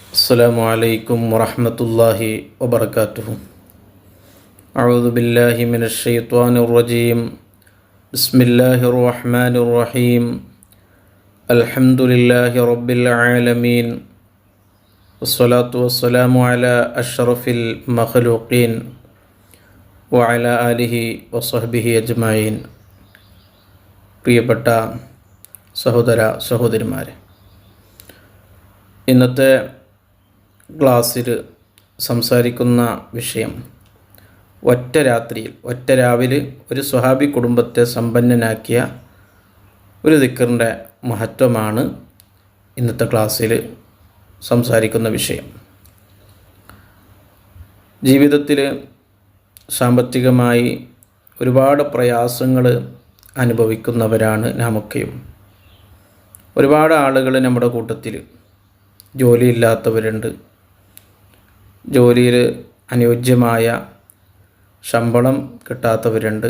السلام عليكم ورحمة الله وبركاته. أعوذ بالله من الشيطان الرجيم. بسم الله الرحمن الرحيم. الحمد لله رب العالمين، والصلاة والسلام على أشرف المخلوقين وعلى آله وصحبه أجمعين. പ്രിയപ്പെട്ട സഹോദര സഹോദരിമാരെ, ഇന്നത്തെ ക്ലാസ്സിൽ സംസാരിക്കുന്ന വിഷയം ഒറ്റ രാവിൽ ഒരു സ്വഹാബി കുടുംബത്തെ സമ്പന്നനാക്കിയ ഒരു ദിക്റിൻ്റെ മഹത്വമാണ് ഇന്നത്തെ ക്ലാസ്സിൽ സംസാരിക്കുന്ന വിഷയം. ജീവിതത്തിൽ സാമ്പത്തികമായി ഒരുപാട് പ്രയാസങ്ങൾ അനുഭവിക്കുന്നവരാണ് നാമൊക്കെയും. ഒരുപാട് ആളുകൾ നമ്മുടെ കൂട്ടത്തിൽ ജോലിയില്ലാത്തവരുണ്ട്, ജോലിയിൽ അനുയോജ്യമായ ശമ്പളം കിട്ടാത്തവരുണ്ട്,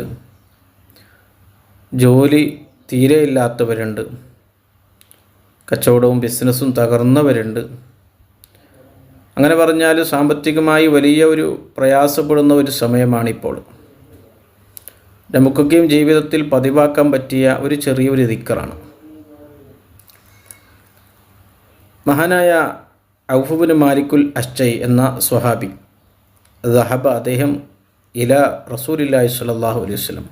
ജോലി തീരെ ഇല്ലാത്തവരുണ്ട്, കച്ചവടവും ബിസിനസ്സും തകർന്നവരുണ്ട്. അങ്ങനെ പറഞ്ഞാൽ സാമ്പത്തികമായി വലിയ ഒരു പ്രയാസപ്പെടുന്ന ഒരു സമയമാണിപ്പോൾ. നമുക്കൊക്കെയും ജീവിതത്തിൽ പതിവാക്കാൻ പറ്റിയ ഒരു ചെറിയൊരു ദിക്റാണ്. മഹാനായ ഔഫ് ബിൻ മാലിക്കുൽ അശ്ചൈ എന്ന സ്വഹാബി ദഹബ, അദ്ദേഹം ഇല റസൂലുള്ളാഹി സ്വല്ലല്ലാഹു അലൈഹി വസല്ലം,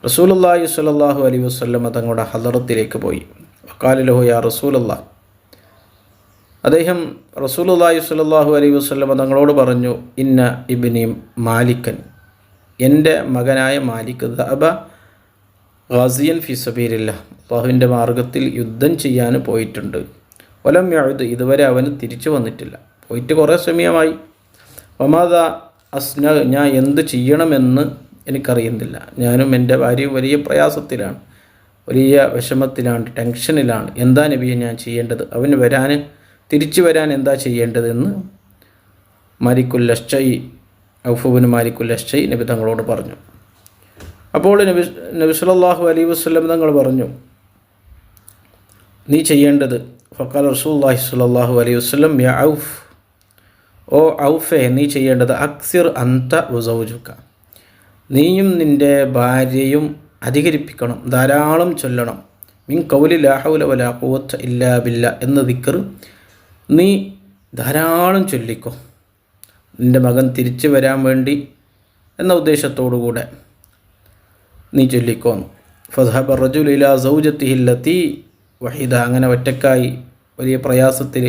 റസൂലുള്ളാഹി സ്വല്ലല്ലാഹു അലൈഹി വസല്ലം തങ്ങളുടെ ഹദറത്തിലേക്ക് പോയി. വഖാല ലഹു യാ റസൂലല്ലാഹ്, അദ്ദേഹം റസൂലുള്ളാഹി സ്വല്ലല്ലാഹു അലൈഹി വസല്ലം തങ്ങളോട് പറഞ്ഞു, ഇന്ന ഇബ്നി മാലിക്കൻ, എൻ്റെ മകനായ മാലിക് ദഹബ ഗാസിയൻ ഫി സബീലില്ലാഹ്, അല്ലാഹുവിൻ്റെ മാർഗത്തിൽ യുദ്ധം ചെയ്യാൻ പോയിട്ടുണ്ട്. വലം യഉദ്, ഇതുവരെ അവന് തിരിച്ചു വന്നിട്ടില്ല, പോയിട്ട് കുറേ സമയമായി. വമാദ അസ്ന, ഞാൻ എന്ത് ചെയ്യണമെന്ന് എനിക്കറിയുന്നില്ല. ഞാനും എൻ്റെ ഭാര്യയും വലിയ പ്രയാസത്തിലാണ്, വലിയ വിഷമത്തിലാണ്, ടെൻഷനിലാണ്. എന്താ നബിയെ ഞാൻ ചെയ്യേണ്ടത്? അവന് തിരിച്ചു വരാൻ എന്താ ചെയ്യേണ്ടതെന്ന് മാലിക്കുൽ അശ്ചൈ, ഔഫ് ബിൻ മാലിക്കുൽ അശ്ചൈ നബി തങ്ങളോട് പറഞ്ഞു. അപ്പോൾ നബി സല്ലല്ലാഹു അലൈഹി വസല്ലം തങ്ങൾ പറഞ്ഞു, നീ ചെയ്യേണ്ടത്, ഫഖാല റസൂലുള്ളാഹി സ്വല്ലല്ലാഹു അലൈഹി വസല്ലം യാ ഔഫ്, ഓ ഔഫേ, നീ ചെയ്യേണ്ടത് അക്സിർ അന്ത വസൗജുക, നീയും നിൻ്റെ ഭാര്യയും അധികരിപ്പിക്കണം, ധാരാളം ചൊല്ലണം. മിൻ ഖൗലി ലാ ഹൗല വലാ ഖുവത ഇല്ലാ ബില്ലാ എന്ന ദിക്ർ നീ ധാരാളം ചൊല്ലിക്കോ, നിൻ്റെ മകൻ തിരിച്ചു വരാൻ വേണ്ടി എന്ന ഉദ്ദേശത്തോടുകൂടെ നീ ചൊല്ലിക്കോ. ഫദ്ഹബ റജുലു ഇലാ സൗജത്തിഹി ലത്തി വഹീദ, അങ്ങനെ ഒറ്റക്കായി വലിയ പ്രയാസത്തിൽ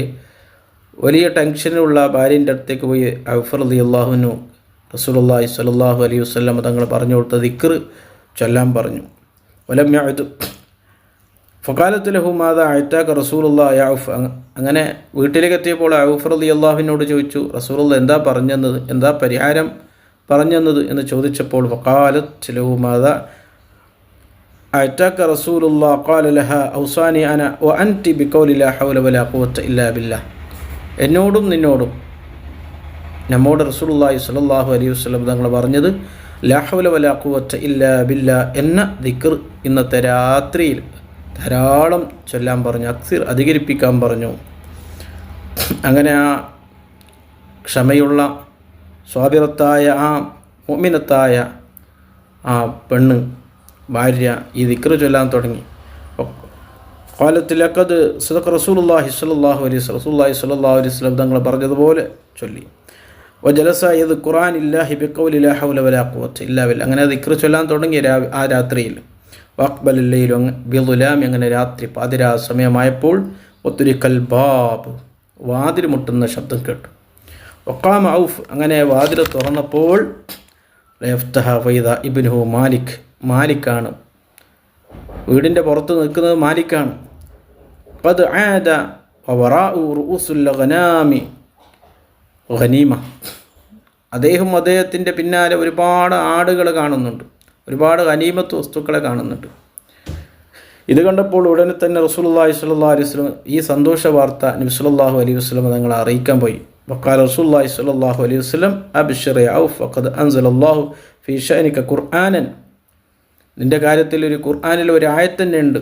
വലിയ ടെൻഷനുള്ള ഭാര്യൻ്റെ അടുത്തേക്ക് പോയി ഔഫ് റളിയല്ലാഹു അൻഹു റസൂലുള്ളാഹി സ്വല്ലല്ലാഹു അലൈഹി വസല്ലം തങ്ങൾ പറഞ്ഞു കൊടുത്ത ദിക്ർ ചൊല്ലാൻ പറഞ്ഞു. വലം യഉദ് ഫഖാലത്ത് ലഹു മാദാ അഅതാക റസൂലുള്ളാഹി യാ ഔഫ്, അങ്ങനെ വീട്ടിലേക്ക് എത്തിയപ്പോൾ ഔഫ് റളിയല്ലാഹുവിനോട് ചോദിച്ചു, റസൂലുള്ളാഹി എന്താ പറഞ്ഞത്, എന്താ പരിഹാരം പറഞ്ഞത് എന്ന് ചോദിച്ചപ്പോൾ ഫഖാലത്ത് ലഹു മാദാ അഅതാക റസൂലുള്ളാഹി ഖാല ലഹാ ഔസാനി അന വ അൻതി ബിഖൗലി ലാ ഹൗല വലാ ഖുവത ഇല്ലാ ബില്ലാഹ്, എന്നോടും നിന്നോടും നമ്മോട് റസൂലുള്ളാഹി സ്വല്ലല്ലാഹു അലൈഹി വസല്ലം തങ്ങൾ പറഞ്ഞത് ലാ ഹൗല വലാ ഖുവത ഇല്ലാ ബില്ലാഹ് എന്ന ദിക്ർ ഇന്നത്തെ രാത്രിയിൽ ധാരാളം ചൊല്ലാൻ പറഞ്ഞു, അക്സിർ അധികരിപ്പിക്കാൻ പറഞ്ഞു. അങ്ങനെ ആ ക്ഷമയുള്ള സ്വാഭിറത്തായ ആ മുഅ്മിനത്തായ ആ പെണ്ണ്, ഭാര്യ ഈ ദിക്ർ ചൊല്ലാൻ തുടങ്ങി. ഖാലത്ത് ലഖദ് സദഖ റസൂലുള്ളാഹി സ്വല്ലല്ലാഹു അലൈഹി വസല്ലം, റസൂലുള്ളാഹി സ്വല്ലല്ലാഹു അലൈഹി വസല്ലം തങ്ങൾ പറഞ്ഞതുപോലെ ചൊല്ലി. വജലസ യദ്കുറാനില്ലാഹി ബിഖൗലി ലാ ഹൗല വലാ ഖുവത ഇല്ലാ ബില്ലാഹ്, അങ്ങനെ ദിക്ർ ചൊല്ലാൻ തുടങ്ങി ആ രാത്രിയിൽ. വഖ്ബലൽ ലൈലു ബിളുലാമി, അങ്ങനെ രാത്രി പാതിരാ സമയമായപ്പോൾ ഒത്തുരിക്കൽ ബാബ്, വാതിൽ മുട്ടുന്ന ശബ്ദം കേട്ടു. വഖാമ ഔഫ്, അങ്ങനെ വാതിൽ തുറന്നപ്പോൾ ലയഫ്തഹ ഫൈദ ഇബ്നുഹു മാലിക്, മാലിക്കാണ്, വീടിൻ്റെ പുറത്ത് നിൽക്കുന്നത് മാലിക്കാണ്. ഖദ് ആദ വവറാഉ റൂസുൽ ഗനാമി ഗനീമ, അദ്ദേഹത്തിൻ്റെ പിന്നാലെ ഒരുപാട് ആടുകൾ കാണുന്നുണ്ട്, ഒരുപാട് ഗനീമത്ത് വസ്തുക്കളെ കാണുന്നുണ്ട്. ഇത് കണ്ടപ്പോൾ ഉടനെ തന്നെ റസൂലുള്ളാഹി സ്വല്ലല്ലാഹു അലൈഹി വസല്ലം ഈ സന്തോഷ വാർത്ത നബി സല്ലല്ലാഹു അലൈഹി വസല്ലം തങ്ങളെ അറിയിക്കാൻ പോയി. വഖാല റസൂലുള്ളാഹി സ്വല്ലല്ലാഹു അലൈഹി വസല്ലം അബ്ശിർ യാ ഔഫ് ഫഖദ് അൻസലല്ലാഹു ഫീ ശഅനിക ഖുർആനൻ, നിൻ്റെ കാര്യത്തിൽ ഒരു ഖുർആനിൽ ഒരു ആയത്ത് തന്നെ ഉണ്ട്.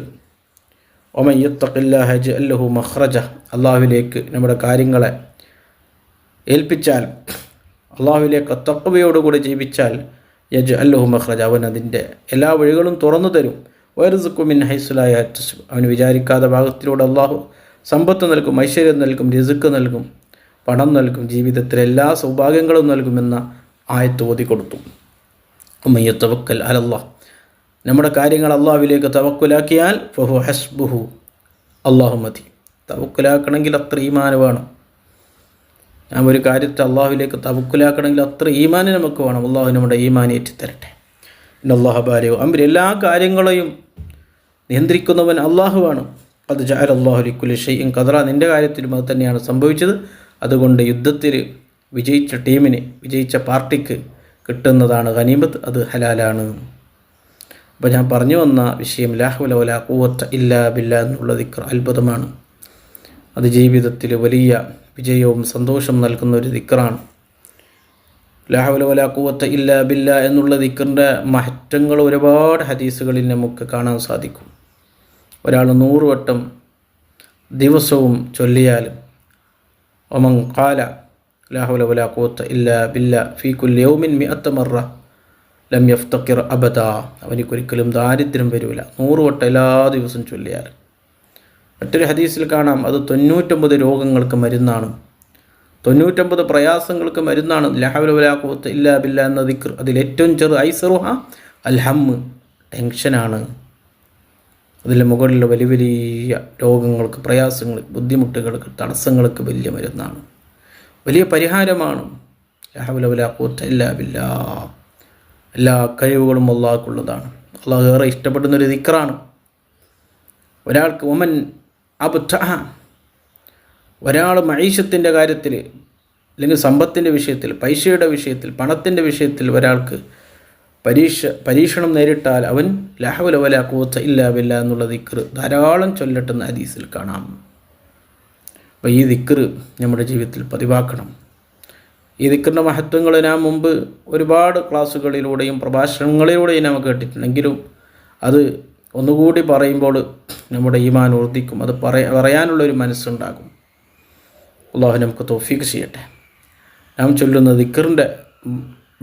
ഒമൻ യത്തഖില്ലാഹ യജ്അൽ ലഹു മഖ്റജ, അള്ളാഹുവിലേക്ക് നമ്മുടെ കാര്യങ്ങളെ ഏൽപ്പിച്ചാൽ, അള്ളാഹുവിലേക്ക് തഖ്വയോടുകൂടി ജീവിച്ചാൽ, യജ്അൽഹു മഖ്റജ, അവൻ അതിൻ്റെ എല്ലാ വഴികളും തുറന്നു തരും. വയർസുഖു മിൻ ഹൈസു ലാ യഹ്തസിബ്, അവന് വിചാരിക്കാത്ത ഭാഗത്തിലൂടെ അള്ളാഹു സമ്പത്ത് നൽകും, ഐശ്വര്യം നൽകും, റിസ്ക് നൽകും, പണം നൽകും, ജീവിതത്തിലെ എല്ലാ സൗഭാഗ്യങ്ങളും നൽകുമെന്ന ആയത്ത് ഓതി കൊടുത്തു. ഉമ്മയ്യ തവക്കൽ അലല്ലാഹ്, നമ്മുടെ കാര്യങ്ങൾ അള്ളാഹുവിലേക്ക് തവക്കുലാക്കിയാൽ ഫഹു ഹസ്ബുഹു, അള്ളാഹു മതി. തവക്കുലാക്കണമെങ്കിൽ അത്ര ഈമാൻ വേണം. ഞാൻ ഒരു കാര്യത്തെ അള്ളാഹുവിലേക്ക് തവക്കുലാക്കണമെങ്കിൽ അത്ര ഈമാന് നമുക്ക് വേണം. അള്ളാഹു നമ്മുടെ ഈമാൻ ഏറ്റിത്തരട്ടെ. അല്ലാഹു ബാലിഗു അംരി, എല്ലാ കാര്യങ്ങളെയും നിയന്ത്രിക്കുന്നവൻ അള്ളാഹുവാണ്. അത് ജഅല അല്ലാഹു ലിക്കുല്ലി ഷൈഇൻ ഖദറ, നിൻ്റെ കാര്യത്തിലും അത് തന്നെയാണ് സംഭവിച്ചത്. അതുകൊണ്ട് യുദ്ധത്തിൽ വിജയിച്ച ടീമിന്, വിജയിച്ച പാർട്ടിക്ക് കിട്ടുന്നതാണ് ഗനീമത്ത്, അത് ഹലാലാണ്. അപ്പോൾ ഞാൻ പറഞ്ഞു വന്ന വിഷയം ലാ ഹൗല വലാ ഖുവത ഇല്ലാ ബില്ലാ എന്നുള്ള ദിക്ർ അത്ഭുതമാണ്. അത് ജീവിതത്തിൽ വലിയ വിജയവും സന്തോഷം നൽകുന്ന ഒരു ദിക്റാണ്. ലാ ഹൗല വലാ ഖുവത ഇല്ലാ ബില്ലാ എന്നുള്ള ദിക്റിൻ്റെ മഹത്വങ്ങൾ ഒരുപാട് ഹദീസുകളിൽ നമുക്ക് കാണാൻ സാധിക്കും. ഒരാൾ 100 വട്ടം ദിവസവും ചൊല്ലിയാൽ, ഒമൻ ഖാല ലാ ഹൗല വലാ ഖുവത ഇല്ലാ ബില്ലാ ഫീ കുല്ലി യൗമിൻ 100 മറ ലം യഫ്തഖിർ അബദ, അവനിക്കൊരിക്കലും ദാരിദ്ര്യം വരില്ല 100 വട്ടം എല്ലാ ദിവസവും ചൊല്ലിയാൽ. മറ്റൊരു ഹദീസിൽ കാണാം, അത് 99 രോഗങ്ങൾക്ക് മരുന്നാണ്, 99 പ്രയാസങ്ങൾക്ക് മരുന്നാണ്. ലാ ഹൗല വലാ ഖുവത ഇല്ലാ ബില്ലാ എന്ന ദിക്ർ അതിലേറ്റവും ഐസറുഹ അൽ ഹമ്മ്, ടെൻഷനാണ്. അതിലെ മുകളിലുള്ള വലിയ വലിയ രോഗങ്ങൾക്ക്, പ്രയാസങ്ങൾക്ക്, ബുദ്ധിമുട്ടുകൾക്ക്, തടസ്സങ്ങൾക്ക് വലിയ മരുന്നാണ്, വലിയ പരിഹാരമാണ്. ലാ ഹൗല വലാ ഖുവത ഇല്ലാ ബില്ലാ. എല്ലാ കഴിവുകളും അള്ളാഹുക്കുള്ളതാണ്. അള്ളാഹു ഏറെ ഇഷ്ടപ്പെടുന്നൊരു ദിക്റാണ്. ഒരാൾക്ക് ഒമൻ അബ്തഅ, ഒരാൾ മഈശത്തിൻ്റെ കാര്യത്തിൽ അല്ലെങ്കിൽ സമ്പത്തിൻ്റെ വിഷയത്തിൽ, പൈസയുടെ വിഷയത്തിൽ, പണത്തിൻ്റെ വിഷയത്തിൽ ഒരാൾക്ക് പരീക്ഷണം നേരിട്ടാൽ അവൻ ലാ ഹൗല വലാ ഖുവത ഇല്ലാ ബില്ലാ എന്നുള്ള ദിക്ർ ധാരാളം ചൊല്ലട്ടെന്ന് ഹദീസിൽ കാണാം. അപ്പോൾ ഈ ദിക്ർ നമ്മുടെ ജീവിതത്തിൽ പതിവാക്കണം. ഈ ദിക്റിൻ്റെ മഹത്വങ്ങൾ ഞാൻ മുമ്പ് ഒരുപാട് ക്ലാസ്സുകളിലൂടെയും പ്രഭാഷണങ്ങളിലൂടെയും നമുക്ക് കേട്ടിട്ടുണ്ടെങ്കിലും അത് ഒന്നുകൂടി പറയുമ്പോൾ നമ്മുടെ ഈമാൻ വർദ്ധിക്കും. അത് പറയാനുള്ളൊരു മനസ്സുണ്ടാകും. അള്ളാഹു നമുക്ക് തൗഫീഖ് ചെയ്യട്ടെ. നാം ചൊല്ലുന്ന ദിക്റിൻ്റെ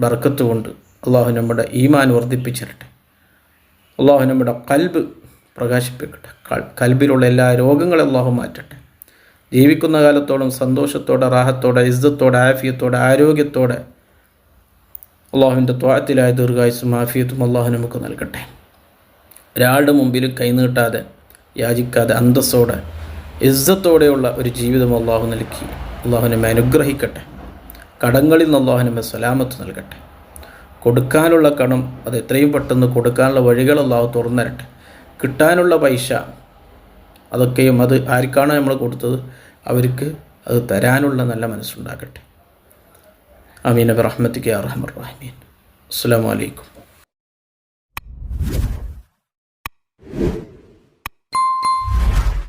ബർക്കത്ത് കൊണ്ട് അള്ളാഹു നമ്മുടെ ഈമാൻ വർദ്ധിപ്പിച്ചിരട്ടെ. അള്ളാഹു നമ്മുടെ കൽബ് പ്രകാശിപ്പിക്കട്ടെ. കൽബിലുള്ള എല്ലാ രോഗങ്ങളും അള്ളാഹു മാറ്റട്ടെ. ജീവിക്കുന്ന കാലത്തോളം സന്തോഷത്തോടെ, റാഹത്തോടെ, ഇസ്സത്തോടെ, ആഫിയത്തോടെ, ആരോഗ്യത്തോടെ അള്ളാഹുവിൻ്റെ ത്വാഅത്തിലായ ദീർഘായുസ്സും ആഫിയത്തും അള്ളാഹു നമുക്ക് നൽകട്ടെ. ഒരാളുടെ മുമ്പിൽ കൈനീട്ടാതെ, യാചിക്കാതെ, അന്തസ്സോടെ, ഇസ്സത്തോടെയുള്ള ഒരു ജീവിതം അള്ളാഹു നൽകി അള്ളാഹു നമ്മെ അനുഗ്രഹിക്കട്ടെ. കടങ്ങളിൽ നിന്ന് അള്ളാഹു നമ്മെ സലാമത്ത് നൽകട്ടെ. കൊടുക്കാനുള്ള കടം അത് എത്രയും പെട്ടെന്ന് കൊടുക്കാനുള്ള വഴികൾ അള്ളാഹു തുറന്നരട്ടെ. കിട്ടാനുള്ള പൈസ അതൊക്കെയും അത് ആർക്കാണോ നമ്മൾ കൊടുത്തത് അവർക്ക് അത് തരാനുള്ള നല്ല മനസ്സുണ്ടാകട്ടെ. ആമീൻ ബിറഹ്മതിക യാ അർഹമർ റഹീമീൻ. അസ്സലാമു അലൈക്കും.